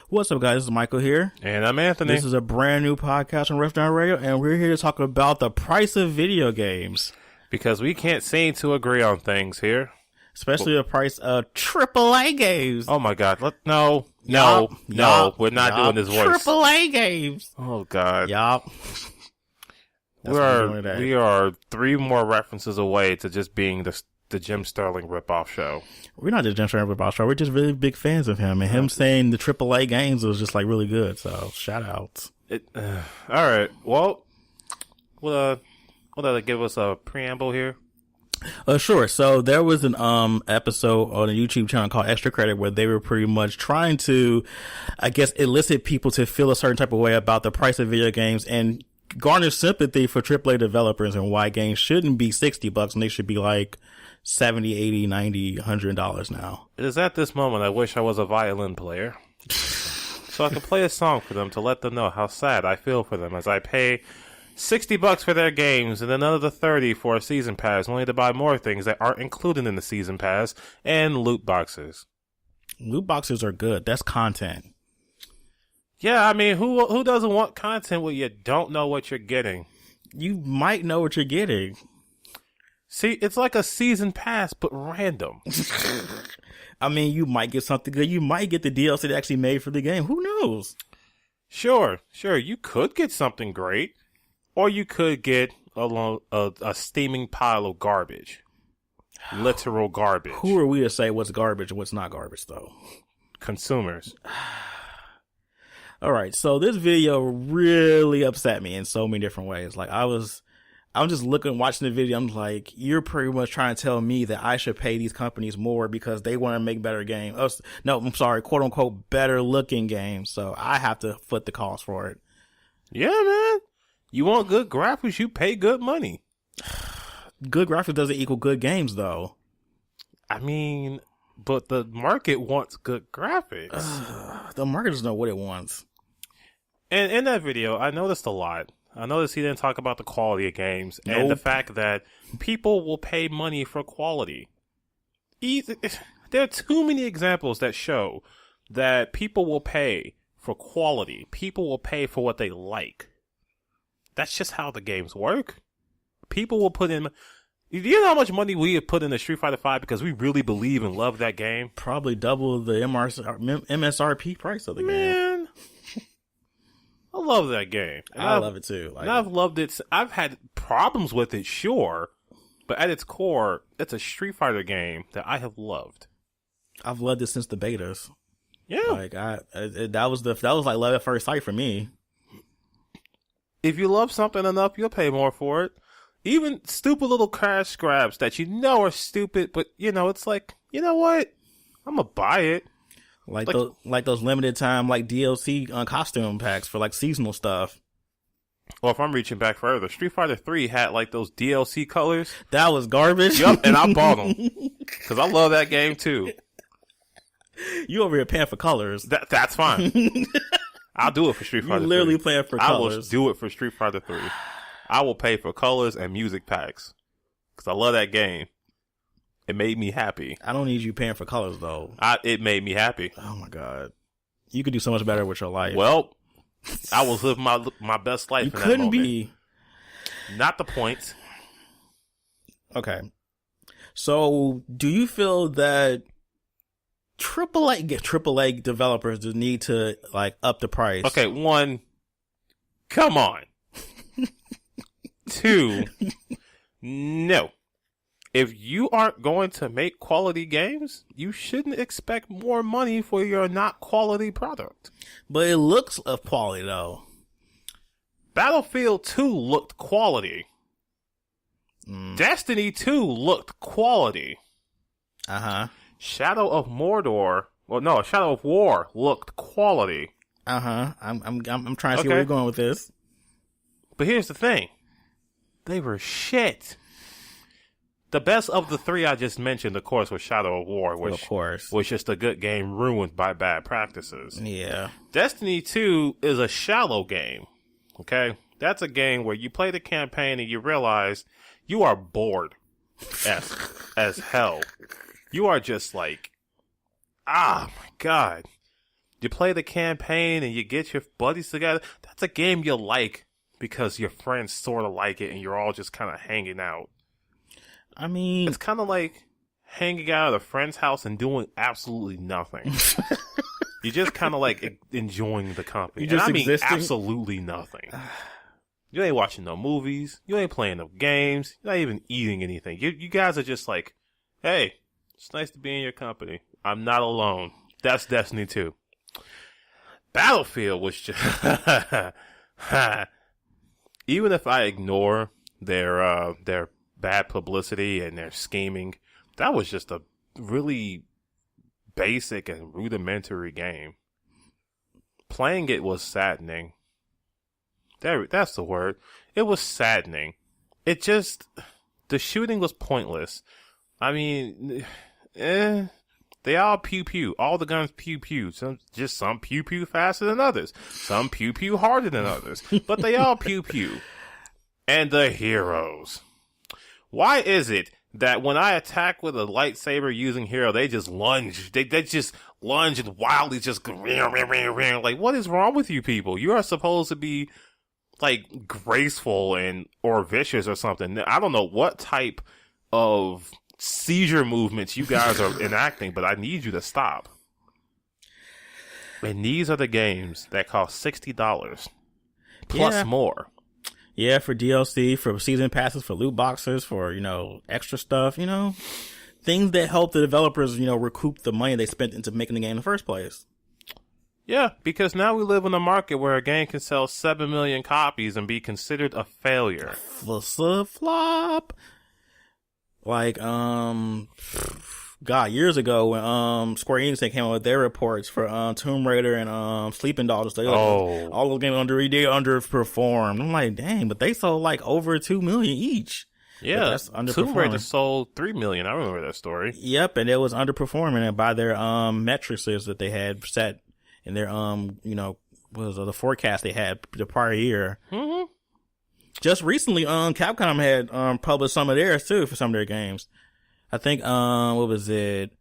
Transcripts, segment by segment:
What's up, guys? This is Michael here. And I'm Anthony. This is a brand new podcast on Restaurant Radio, and we're here to talk about the price of video games. Because we can't seem to agree on things here. Especially the price of AAA games. Oh my God. No, we're not doing this voice. AAA games. Oh God. Yup. We are 3 more references away to just being the Jim Sterling ripoff show. We're not the Jim Sterling ripoff show. We're just really big fans of him. And him saying the AAA games was just like really good. So shout outs. All right. Well, will that give us a preamble here? Sure. So there was an episode on a YouTube channel called Extra Credit where they were pretty much trying to, I guess, elicit people to feel a certain type of way about the price of video games and garner sympathy for AAA developers and why games shouldn't be $60 and they should be like $70, $80, $90, $100 now. It is at this moment I wish I was a violin player. So I could play a song for them to let them know how sad I feel for them as I pay $60 for their games and another $30 for a season pass, only to buy more things that aren't included in the season pass and loot boxes. Loot boxes are good. That's content. Yeah, I mean, who doesn't want content where you don't know what you're getting? You might know what you're getting. See, it's like a season pass, but random. I mean, you might get something good. You might get the DLC that actually made for the game. Who knows? Sure. You could get something great. Or you could get a steaming pile of garbage. Literal garbage. Who are we to say what's garbage and what's not garbage, though? Consumers. All right, so this video really upset me in so many different ways. Like, I'm just watching the video. I'm like, you're pretty much trying to tell me that I should pay these companies more because they want to make better games. No, I'm sorry, quote unquote, better looking games. So I have to foot the cost for it. Yeah, man. You want good graphics, you pay good money. Good graphics doesn't equal good games, though. I mean, but the market wants good graphics. The market doesn't know what it wants. And in that video, I noticed a lot. I noticed he didn't talk about the quality of games and the fact that people will pay money for quality. There are too many examples that show that people will pay for quality. People will pay for what they like. That's just how the games work. People will put in... You know how much money we have put into Street Fighter V because we really believe and love that game? Probably double the MSRP price of the game. Man, I love that game. I love it too. I've loved it. I've had problems with it, sure. But at its core, it's a Street Fighter game that I have loved. I've loved it since the betas. Yeah. Like, that was like love at first sight for me. If you love something enough, you'll pay more for it. Even stupid little cash grabs that you know are stupid, but it's like, you know what? I'm gonna buy it. Like those limited time like DLC costume packs for like seasonal stuff. Or if I'm reaching back further, Street Fighter 3 had like those DLC colors. That was garbage. Yup, and I bought them because I love that game too. You over here paying for colors? That's fine. I'll do it for Street Fighter 3. You literally playing for colors. I will do it for Street Fighter 3. I will pay for colors and music packs. Because I love that game. It made me happy. I don't need you paying for colors, though. It made me happy. Oh, my God. You could do so much better with your life. Well, I was living my best life in that moment. You couldn't be. Not the point. Okay. So, do you feel that AAA developers just need to like up the price? Okay, 1, come on. 2, no. If you aren't going to make quality games, you shouldn't expect more money for your not quality product. But it looks of quality though. Battlefield 2 looked quality. Destiny 2 looked quality. Shadow of War looked quality. I'm trying to see where you're going with this. But here's the thing. They were shit. The best of the 3 I just mentioned, of course, was Shadow of War, which was just a good game ruined by bad practices. Yeah. Destiny 2 is a shallow game. Okay? That's a game where you play the campaign and you realize you are bored as hell. You are just like, ah, my God. You play the campaign and you get your buddies together. That's a game you like because your friends sort of like it and you're all just kind of hanging out. I mean, it's kind of like hanging out at a friend's house and doing absolutely nothing. You're just kind of like enjoying the company. You're just existing? Absolutely nothing. You ain't watching no movies. You ain't playing no games. You're not even eating anything. You guys are just like, hey, it's nice to be in your company. I'm not alone. That's Destiny 2. Battlefield was just... Even if I ignore their bad publicity and their scheming, that was just a really basic and rudimentary game. Playing it was saddening. That's the word. It was saddening. It just... The shooting was pointless. I mean... They all pew-pew. All the guns pew-pew. Some pew-pew faster than others. Some pew-pew harder than others. But they all pew-pew. And the heroes. Why is it that when I attack with a lightsaber using hero, they just lunge? They just lunge and wildly just go, like, what is wrong with you people? You are supposed to be, like, graceful or vicious or something. I don't know what type of seizure movements you guys are enacting, but I need you to stop. And these are the games that cost $60 plus more. Yeah, for DLC, for season passes, for loot boxes, for, extra stuff, things that help the developers, recoup the money they spent into making the game in the first place. Yeah, because now we live in a market where a game can sell 7 million copies and be considered a failure. Flop. Like, years ago when Square Enix came out with their reports for Tomb Raider and Sleeping Dogs, all those games underperformed. I'm like, dang, but they sold like over 2 million each. Yeah, that's underperforming. Tomb Raider sold 3 million. I remember that story. Yep, and it was underperforming by their metrics that they had set in their the forecast they had the prior year. Mm-hmm. Just recently, Capcom had published some of theirs too for some of their games. I think what was it?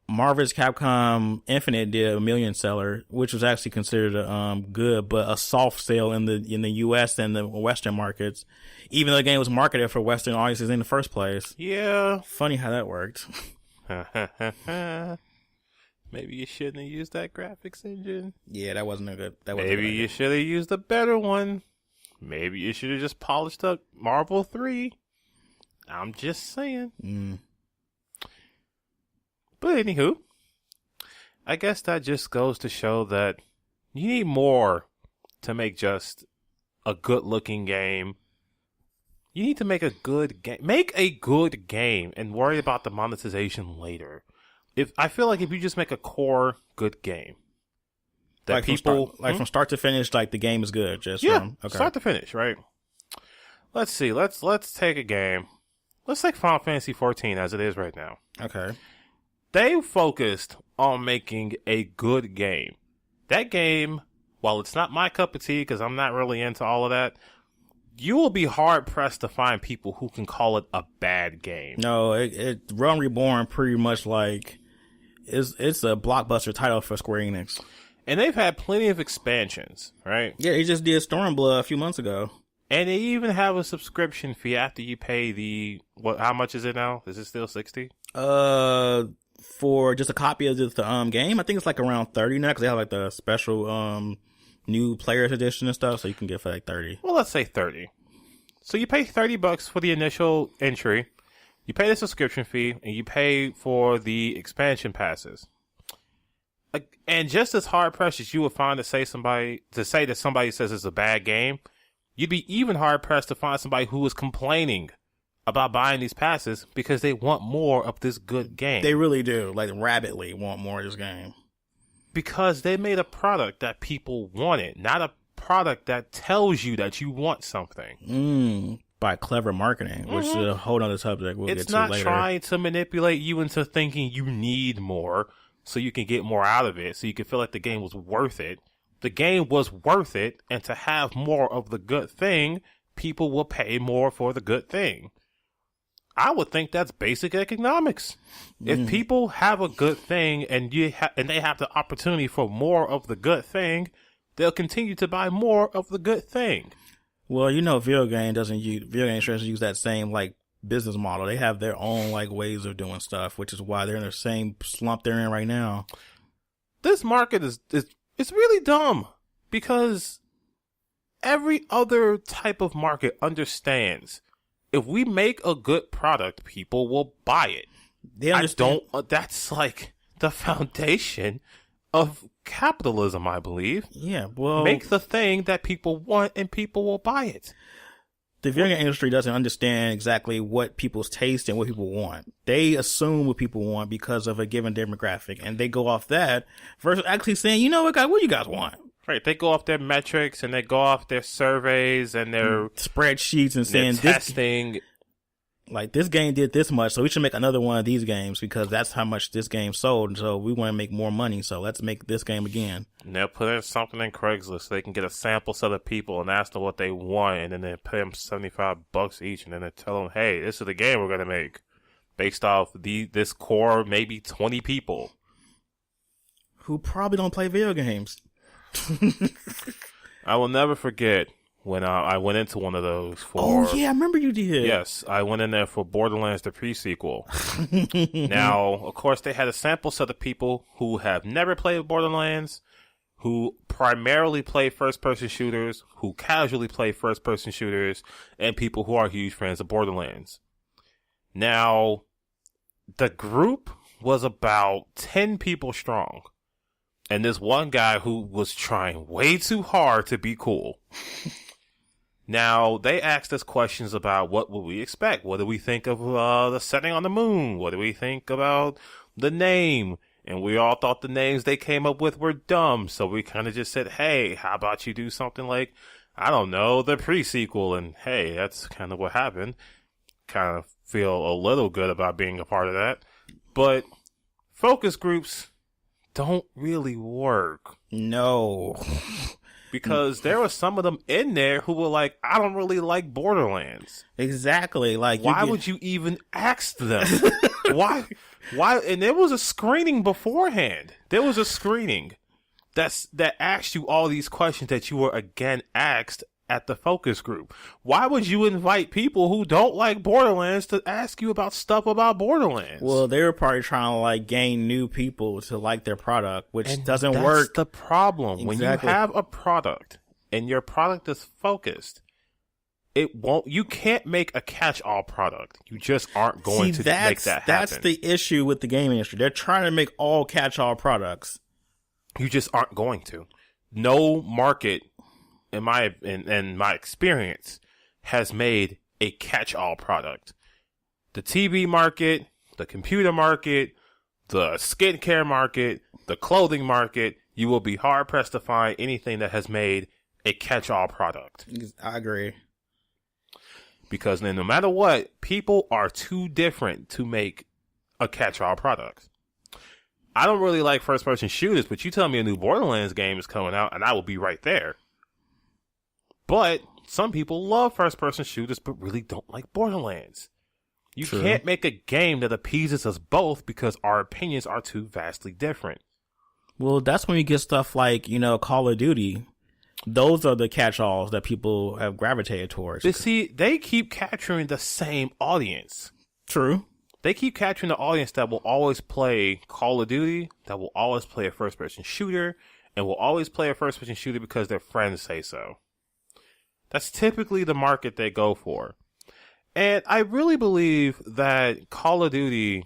Marvel's Capcom Infinite did a $1 million seller, which was actually considered good, but a soft sale in the US and the Western markets, even though the game was marketed for Western audiences in the first place. Yeah, funny how that worked. Maybe you shouldn't have used that graphics engine. Yeah, that wasn't a good. Maybe you should have used a better one. Maybe you should have just polished up Marvel 3. I'm just saying. But anywho, I guess that just goes to show that you need more to make just a good-looking game. You need to make a good game. Make a good game and worry about the monetization later. I feel like if you just make a core good game, that like people from start to finish, like the game is good. Just start to finish, right? Let's see. Let's take a game. Let's take Final Fantasy 14 as it is right now. Okay. They focused on making a good game. That game, while it's not my cup of tea because I'm not really into all of that, you will be hard pressed to find people who can call it a bad game. No, Realm Reborn pretty much like it's a blockbuster title for Square Enix. And they've had plenty of expansions, right? Yeah, he just did Stormblood a few months ago. And they even have a subscription fee after you pay how much is it now? Is it still 60? For just a copy of the game, I think it's like around 30 now because they have like the special new players edition and stuff, so you can get for like 30. Well, let's say 30. So you pay $30 for the initial entry, you pay the subscription fee, and you pay for the expansion passes. And just as hard pressed as you would find to say that somebody says it's a bad game, you'd be even hard pressed to find somebody who is complaining about buying these passes because they want more of this good game. They really do, like rabidly want more of this game. Because they made a product that people wanted, not a product that tells you that you want something. By clever marketing, which is a whole other subject we'll get to later. It's not trying to manipulate you into thinking you need more so you can get more out of it, so you can feel like the game was worth it. The game was worth it, and to have more of the good thing, people will pay more for the good thing. I would think that's basic economics. If people have a good thing and and they have the opportunity for more of the good thing, they'll continue to buy more of the good thing. Well, video game doesn't use that same like business model. They have their own like ways of doing stuff, which is why they're in the same slump they're in right now. This market is really dumb because every other type of market understands if we make a good product, people will buy it. They understand. That's like the foundation of capitalism, I believe. Yeah, well, make the thing that people want and people will buy it. The video game industry doesn't understand exactly what people's taste and what people want. They assume what people want because of a given demographic, and they go off that versus actually saying, you know what, guys, what do you guys want? Right, they go off their metrics and they go off their surveys and their spreadsheets and saying testing. This game did this much, so we should make another one of these games because that's how much this game sold. And so we want to make more money, so let's make this game again. And they'll put in something in Craigslist so they can get a sample set of people and ask them what they want, and then they pay them $75 each, and then they tell them, "Hey, this is the game we're gonna make based off this core maybe 20 people who probably don't play video games." I will never forget when I went into one of those for... Oh, yeah, I remember you did. Yes, I went in there for Borderlands, the pre-sequel. Now, of course, they had a sample set of people who have never played Borderlands, who primarily play first-person shooters, who casually play first-person shooters, and people who are huge fans of Borderlands. Now, the group was about 10 people strong. And this one guy who was trying way too hard to be cool. Now, they asked us questions about what would we expect. What do we think of the setting on the moon? What do we think about the name? And we all thought the names they came up with were dumb. So we kind of just said, hey, how about you do something like, I don't know, the pre-sequel? And hey, that's kind of what happened. Kind of feel a little good about being a part of that. But focus groups don't really work. No. Because there were some of them in there who were like, I don't really like Borderlands. Exactly. Like, why would you even ask them? Why? And there was a screening beforehand. There was a screening that asked you all these questions that you were again asked at the focus group. Why would you invite people who don't like Borderlands to ask you about stuff about Borderlands? Well, they were probably trying to like gain new people to like their product, which doesn't work. That's the problem. Exactly. When you have a product and your product is focused, you can't make a catch-all product. You just aren't going to make that happen. That's the issue with the gaming industry. They're trying to make all catch-all products. You just aren't going to. No market, in my experience, has made a catch-all product. The TV market, the computer market, the skincare market, the clothing market, you will be hard-pressed to find anything that has made a catch-all product. I agree. Because then no matter what, people are too different to make a catch-all product. I don't really like first-person shooters, but you tell me a new Borderlands game is coming out, and I will be right there. But some people love first-person shooters, but really don't like Borderlands. You True. Can't make a game that appeases us both because our opinions are too vastly different. Well, that's when you get stuff like, Call of Duty. Those are the catch-alls that people have gravitated towards. But see, they keep capturing the same audience. True. They keep capturing the audience that will always play Call of Duty, that will always play a first-person shooter, and will always play a first-person shooter because their friends say so. That's typically the market they go for. And I really believe that Call of Duty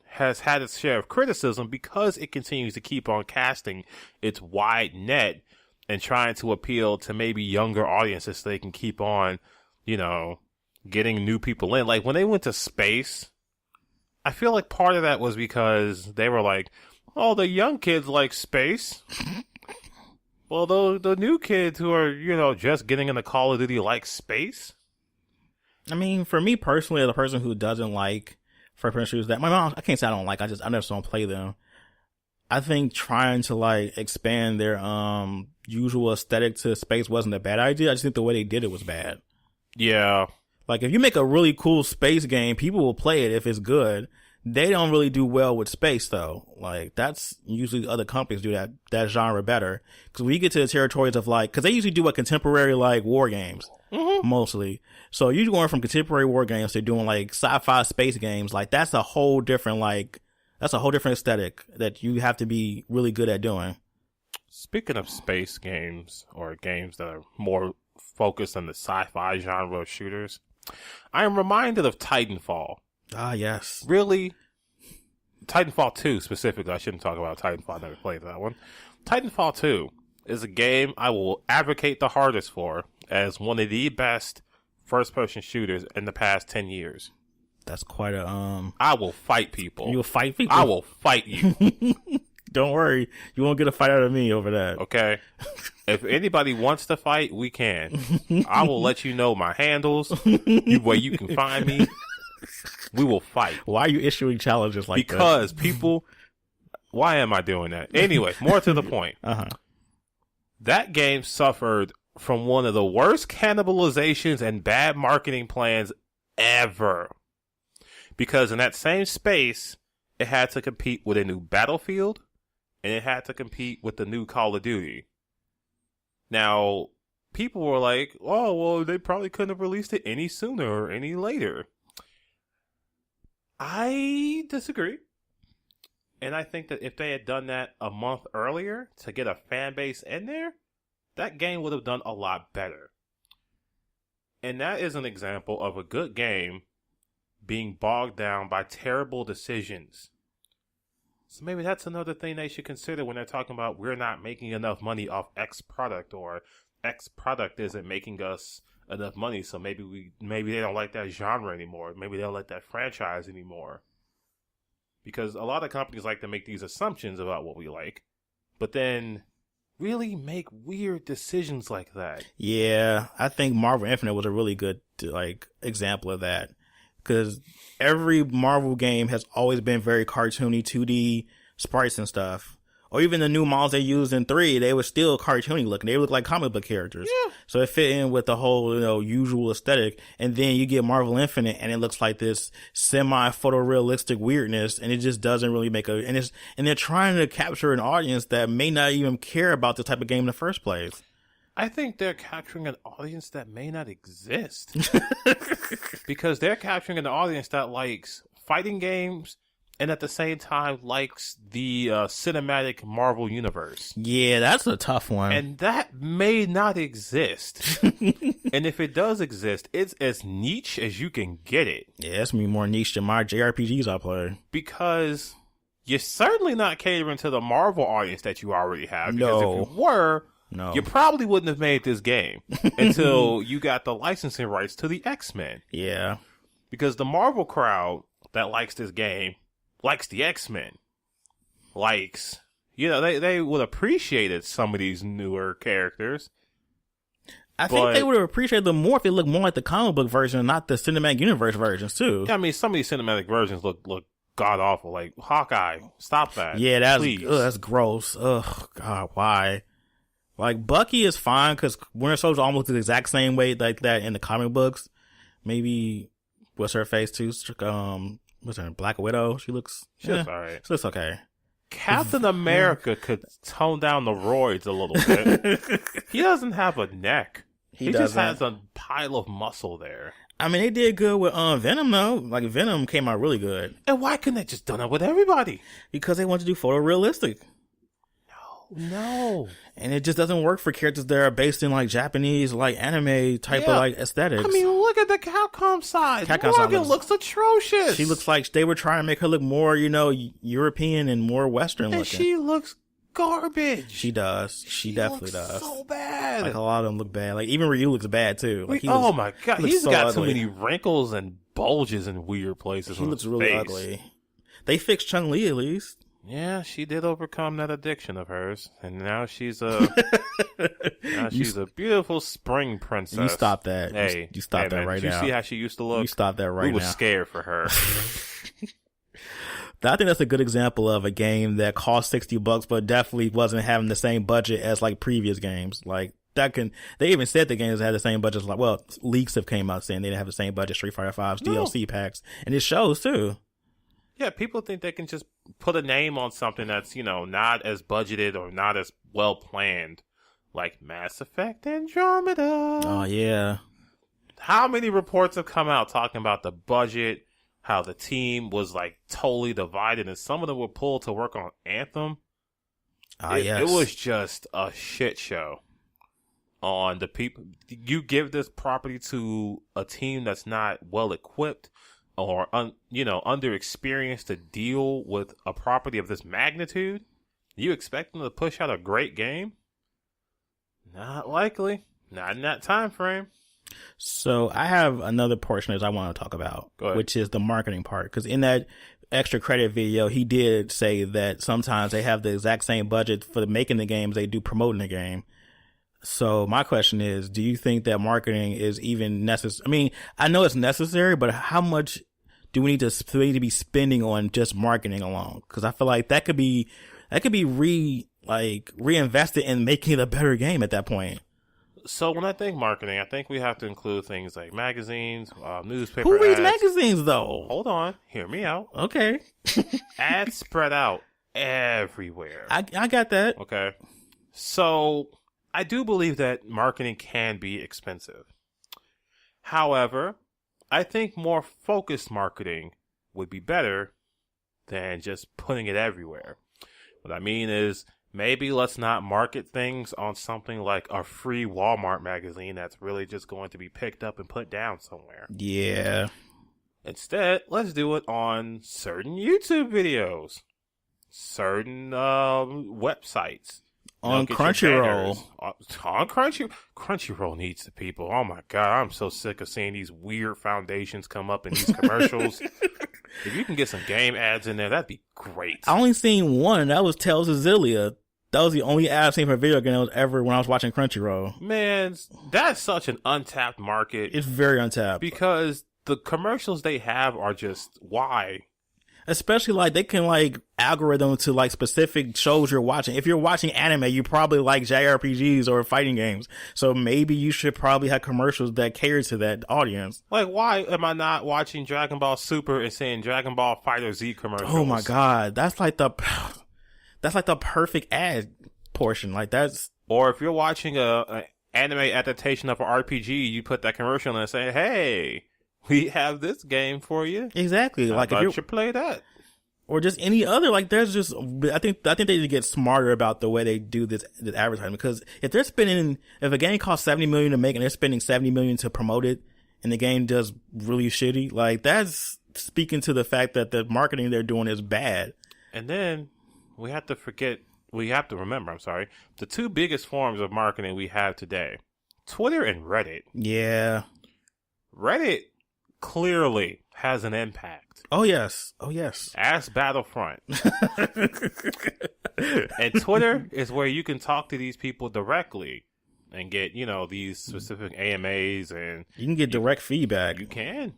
has had its share of criticism because it continues to keep on casting its wide net and trying to appeal to maybe younger audiences so they can keep on, getting new people in. Like when they went to space, I feel like part of that was because they were like, oh, the young kids like space. Well, the new kids who are, just getting into Call of Duty like space. I mean, for me personally, as a person who doesn't like first-person shooters, that my mom, I can't say I don't like. I just don't play them. I think trying to expand their usual aesthetic to space wasn't a bad idea. I just think the way they did it was bad. Yeah. Like, if you make a really cool space game, people will play it if it's good. They don't really do well with space, though. Like, that's usually other companies do that genre better. Because when you get to the territories of, like, because they usually do, contemporary, war games. Mm-hmm. Mostly. So you're going from contemporary war games to doing, sci-fi space games. Like, that's a whole different, aesthetic that you have to be really good at doing. Speaking of space games, or games that are more focused on the sci-fi genre of shooters, I am reminded of Titanfall. Ah, yes. Really? Titanfall 2 specifically. I shouldn't talk about Titanfall. I never played that one. Titanfall 2 is a game I will advocate the hardest for as one of the best first-person shooters in the past 10 years. That's quite a, I will fight people. You'll fight people? I will fight you. Don't worry. You won't get a fight out of me over that. Okay? If anybody wants to fight, we can. I will let you know my handles, where you can find me. We will fight. Why are you issuing challenges like that? Because people... Why am I doing that? Anyway, more to the point. Uh-huh. That game suffered from one of the worst cannibalizations and bad marketing plans ever. Because in that same space, it had to compete with a new Battlefield, and it had to compete with the new Call of Duty. Now, people were like, oh, well, they probably couldn't have released it any sooner or any later. I disagree. And I think that if they had done that a month earlier to get a fan base in there, that game would have done a lot better. And that is an example of a good game being bogged down by terrible decisions. So maybe that's another thing they should consider when they're talking about we're not making enough money off X product, or X product isn't making us enough money, so maybe they don't like that genre anymore. Maybe they don't like that franchise anymore. Because a lot of companies like to make these assumptions about what we like, but then really make weird decisions like that. Yeah, I think Marvel Infinite was a really good example of that. Because every Marvel game has always been very cartoony, 2D sprites and stuff. Or even the new models they used in 3, they were still cartoony looking. They look like comic book characters. Yeah. So it fit in with the whole, usual aesthetic. And then you get Marvel Infinite and it looks like this semi-photorealistic weirdness, and it just doesn't really and they're trying to capture an audience that may not even care about this type of game in the first place. I think they're capturing an audience that may not exist. Because they're capturing an audience that likes fighting games and at the same time likes the cinematic Marvel universe. Yeah, that's a tough one. And that may not exist. And if it does exist, it's as niche as you can get it. Yeah, it's me more niche than my JRPGs I play. Because you're certainly not catering to the Marvel audience that you already have. Because No. if you were, No. you probably wouldn't have made this game until you got the licensing rights to the X-Men. Yeah. Because the Marvel crowd that likes this game likes the X-Men. They would appreciate it, some of these newer characters. I think they would have appreciated them more if it looked more like the comic book version, not the cinematic universe versions, too. I mean, some of these cinematic versions look god-awful. Like, Hawkeye, stop that. Yeah, that's gross. Ugh, God, why? Like, Bucky is fine, because Winter Soldier almost the exact same way like that in the comic books. Maybe, what's her face, too? What's her name? Black Widow? She looks alright. She looks okay. Captain America could tone down the roids a little bit. He doesn't have a neck. He just has a pile of muscle there. I mean, they did good with Venom, though. Like, Venom came out really good. And why couldn't they just done it with everybody? Because they wanted to do photorealistic. No. And it just doesn't work for characters that are based in Japanese anime type of aesthetics. I mean, look at the Capcom side. Morgan looks atrocious. She looks like they were trying to make her look more, European and more Western looking. And she looks garbage. She does. She definitely does. So bad. A lot of them look bad. Even Ryu looks bad too. Oh my god, he's got too many wrinkles and bulges in weird places. He looks really ugly. They fixed Chun-Li at least. Yeah, she did overcome that addiction of hers, and now she's a beautiful spring princess. You stop that. Hey, you stop that right now. Did you see how she used to look? You stop that right now. We were scared for her. I think that's a good example of a game that cost $60, but definitely wasn't having the same budget as previous games. they even said the games had the same budget. Like, well, leaks have came out saying they didn't have the same budget. Street Fighter V's DLC packs, and it shows too. Yeah, people think they can just put a name on something that's, not as budgeted or not as well planned, like Mass Effect Andromeda. Oh yeah. How many reports have come out talking about the budget, how the team was like totally divided, and some of them were pulled to work on Anthem? Yes. It was just a shit show on the people. You give this property to a team that's not well equipped or under experienced to deal with a property of this magnitude. You expect them to push out a great game? Not likely. Not in that time frame. So I have another portion that I want to talk about, which is the marketing part. Because in that extra credit video, he did say that sometimes they have the exact same budget for making the games they do promoting the game. So my question is, do you think that marketing is even necessary? I mean, I know it's necessary, but how much do we need to be spending on just marketing alone? Because I feel like that could be reinvested in making it a better game at that point. So when I think marketing, I think we have to include things like magazines, newspaper Who reads ads. magazines though? Hold on. Hear me out. Okay. Ads spread out everywhere. I got that. Okay. So I do believe that marketing can be expensive. However, I think more focused marketing would be better than just putting it everywhere. What I mean is, maybe let's not market things on something like a free Walmart magazine that's really just going to be picked up and put down somewhere. Yeah. Instead, let's do it on certain YouTube videos, certain websites. On Crunchyroll. On Crunchyroll needs the people. Oh my God, I'm so sick of seeing these weird foundations come up in these commercials. If you can get some game ads in there, that'd be great. I only seen one. That was Tales of Zillia. That was the only ad I've seen for video games ever when I was watching Crunchyroll. Man, that's such an untapped market. It's very untapped. Because the commercials they have are just, why? Especially like they can like algorithm to like specific shows you're watching. If you're watching anime, you probably like JRPGs or fighting games. So maybe you should probably have commercials that cater to that audience. Like, why am I not watching Dragon Ball Super and seeing Dragon Ball Fighter Z commercials? Oh my God. That's like the perfect ad portion. Like that's. Or if you're watching a anime adaptation of an RPG, you put that commercial in and say, hey, we have this game for you. Exactly. Like if you play that, or just any other. Like there's just. I think they need to get smarter about the way they do this advertising, because if a game costs $70 million to make and they're spending $70 million to promote it, and the game does really shitty, like that's speaking to the fact that the marketing they're doing is bad. And then we have to remember, the two biggest forms of marketing we have today: Twitter and Reddit. Yeah, Reddit clearly has an impact. Oh yes. Ask Battlefront. And Twitter is where you can talk to these people directly and get, these specific AMAs, and you can get direct feedback. You can.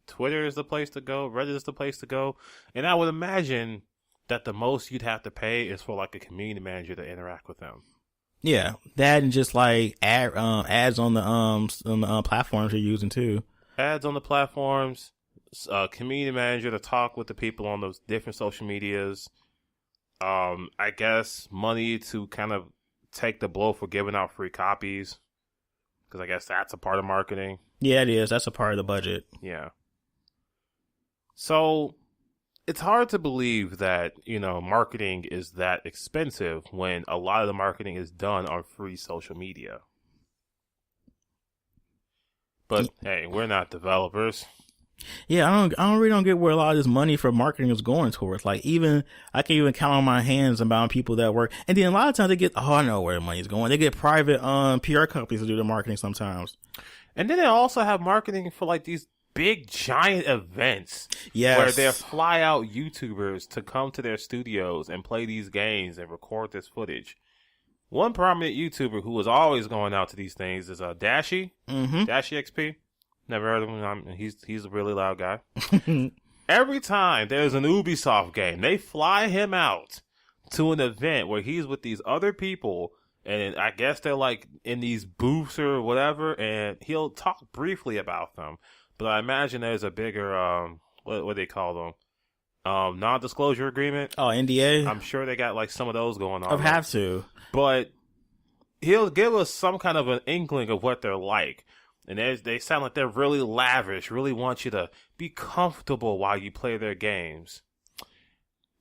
Twitter is the place to go. Reddit is the place to go. And I would imagine that the most you'd have to pay is for like a community manager to interact with them. Yeah, that and just like ads on the platforms you're using too. Ads on the platforms, community manager to talk with the people on those different social medias. I guess money to kind of take the blow for giving out free copies, because I guess that's a part of marketing. Yeah, it is. That's a part of the budget. Yeah. So it's hard to believe that, marketing is that expensive when a lot of the marketing is done on free social media. But hey, we're not developers. Yeah, I really don't get where a lot of this money for marketing is going towards. Like I can even count on my hands about people that work. And then a lot of times they get, I know where the money's going. They get private PR companies to do the marketing sometimes. And then they also have marketing for like these big giant events. Yes. Where they fly out YouTubers to come to their studios and play these games and record this footage. One prominent YouTuber who was always going out to these things is Dashi. Mm-hmm. Dashi XP. Never heard of him. He's a really loud guy. Every time there's an Ubisoft game, they fly him out to an event where he's with these other people, And I guess they're like in these booths or whatever, and he'll talk briefly about them. But I imagine there's a bigger, what do they call them? Non-disclosure agreement. Oh, NDA? I'm sure they got like some of those going on. I'd have to. But he'll give us some kind of an inkling of what they're like. And they sound like they're really lavish, really want you to be comfortable while you play their games.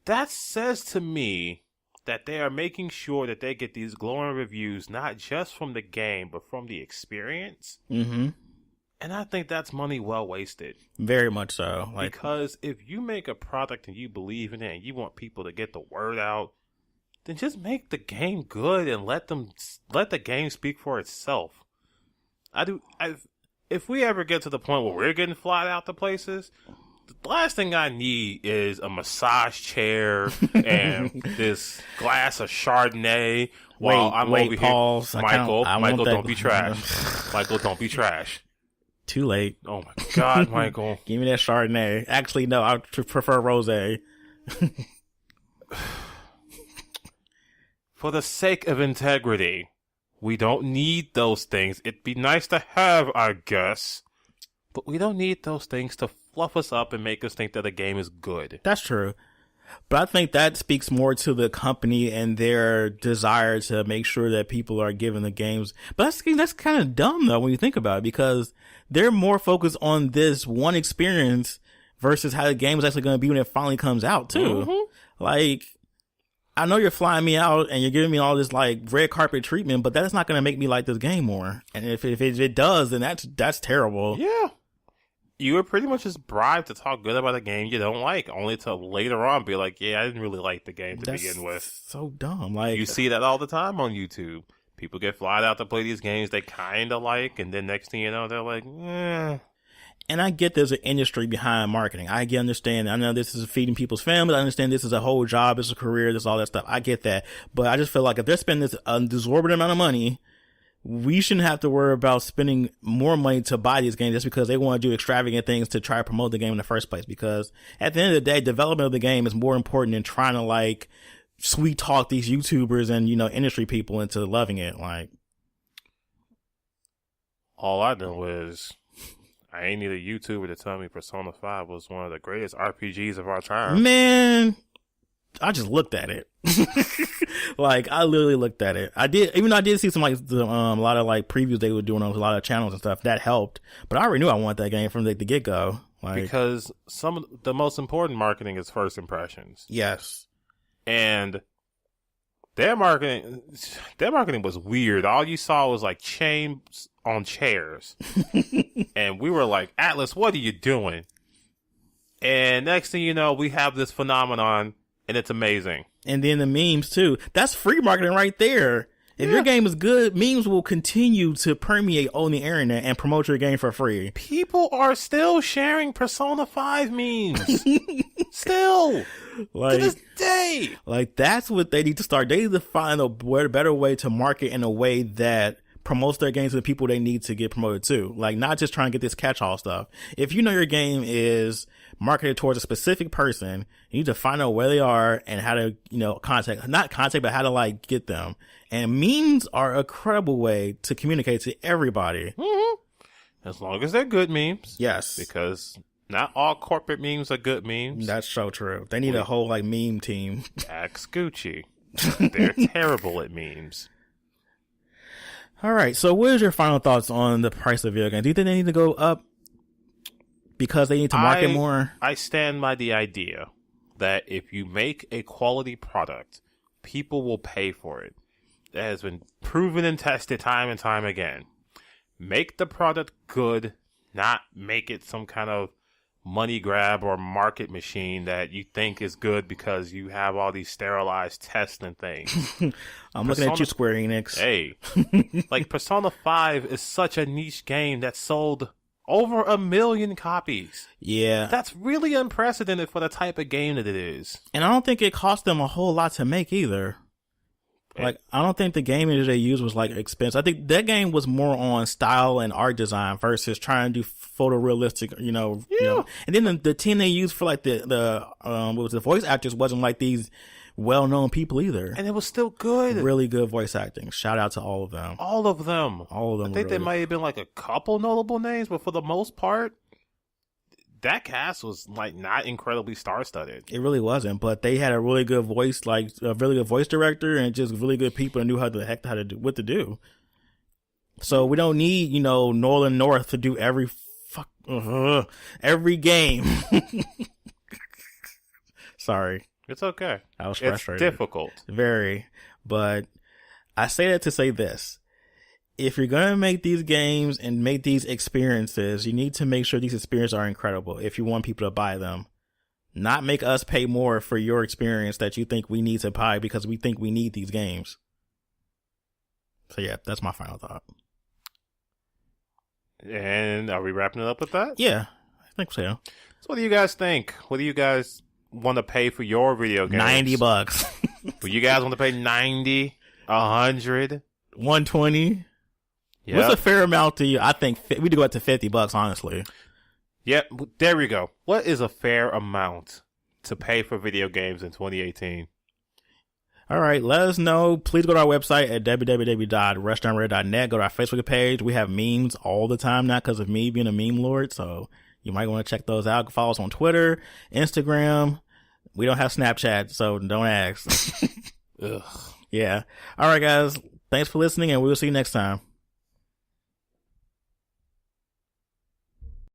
That says to me that they are making sure that they get these glowing reviews, not just from the game, but from the experience. Mm-hmm. And I think that's money well wasted. Very much so. Because if you make a product and you believe in it and you want people to get the word out, then just make the game good and let the game speak for itself. If we ever get to the point where we're getting flied out to places, the last thing I need is a massage chair and this glass of Chardonnay while I'm over pause. here. Michael, don't be trash. Michael, don't be trash. Too late. Oh my God, Michael. Give me that Chardonnay. Actually, no, I prefer rosé. For the sake of integrity, we don't need those things. It'd be nice to have, I guess, but we don't need those things to fluff us up and make us think that a game is good. That's true. But I think that speaks more to the company and their desire to make sure that people are given the games. But that's kind of dumb, though, when you think about it, because they're more focused on this one experience versus how the game is actually going to be when it finally comes out, too. Mm-hmm. Like, I know you're flying me out and you're giving me all this like red carpet treatment, but that's not going to make me like this game more. And if it does, then that's terrible. Yeah. You were pretty much just bribed to talk good about a game you don't like, only to later on be like, yeah, I didn't really like the game to begin with. So dumb. Like, you see that all the time on YouTube. People get flied out to play these games they kind of like, and then next thing you know, they're like, eh. And I get there's an industry behind marketing. I understand. I know this is feeding people's families. I understand this is a whole job. It's a career. This all that stuff. I get that. But I just feel like if they're spending this exorbitant amount of money, we shouldn't have to worry about spending more money to buy these games just because they want to do extravagant things to try to promote the game in the first place. Because at the end of the day, development of the game is more important than trying to like sweet talk these YouTubers and, you know, industry people into loving it. Like, all I know is I ain't need a YouTuber to tell me Persona 5 was one of the greatest RPGs of our time. Man, I just looked at it. Like, I literally looked at it. I did see some like a lot of like previews they were doing on a lot of channels and stuff. That helped. But I already knew I wanted that game from the get go. Like, because some of the most important marketing is first impressions. Yes. And their marketing was weird. All you saw was like chains on chairs. And we were like, Atlas, what are you doing? And next thing you know, we have this phenomenon and it's amazing. And then the memes too. That's free marketing right there. If your game is good, memes will continue to permeate on the internet and promote your game for free. People are still sharing Persona 5 memes. Still. Like, to this day. Like, that's what they need to start. They need to find a better way to market in a way that promotes their games to the people they need to get promoted to. Like, not just trying to get this catch-all stuff. If you know your game is marketed towards a specific person, you need to find out where they are and how to, you know, not contact, but how to like get them. And memes are a credible way to communicate to everybody. Mm-hmm. As long as they're good memes. Yes. Because not all corporate memes are good memes. That's so true. They need a whole like meme team. Ask Gucci. They're terrible at memes. All right. So what is your final thoughts on the price of video games? Do you think they need to go up because they need to market more? I stand by the idea that if you make a quality product, people will pay for it. That has been proven and tested time and time again. Make the product good, not make it some kind of money grab or market machine that you think is good because you have all these sterilized tests and things. I'm looking at you, Square Enix. Hey, like Persona 5 is such a niche game that sold over 1 million copies. Yeah. That's really unprecedented for the type of game that it is. And I don't think it cost them a whole lot to make either. Like, I don't think the game that they used was like expensive. I think that game was more on style and art design versus trying to do photorealistic, you know. And then the team they used for like the voice actors wasn't like these well-known people either. And it was still good. Really good voice acting. Shout out to all of them. All of them. All of them. I think there might have been like a couple notable names, but for the most part, that cast was like not incredibly star-studded. It really wasn't, but they had a really good voice, like a really good voice director, and just really good people that knew what to do. So we don't need, Nolan North to do every game. Sorry. It's okay. I was frustrated. It's difficult. Very. But I say that to say this. If you're going to make these games and make these experiences, you need to make sure these experiences are incredible if you want people to buy them. Not make us pay more for your experience that you think we need to buy because we think we need these games. So yeah, that's my final thought. And are we wrapping it up with that? Yeah, I think so. So what do you guys think? What do you guys want to pay for your video games? $90. Do you guys want to pay 90, 100, 120? Yep. What's a fair amount to you? I think we could go up to $50, honestly. Yep, there we go. What is a fair amount to pay for video games in 2018? All right, let us know. Please go to our website at www.rushdownred.net. Go to our Facebook page. We have memes all the time now because of me being a meme lord, so you might want to check those out. Follow us on Twitter, Instagram. We don't have Snapchat, so don't ask. Ugh. Yeah. All right, guys. Thanks for listening, and we'll see you next time.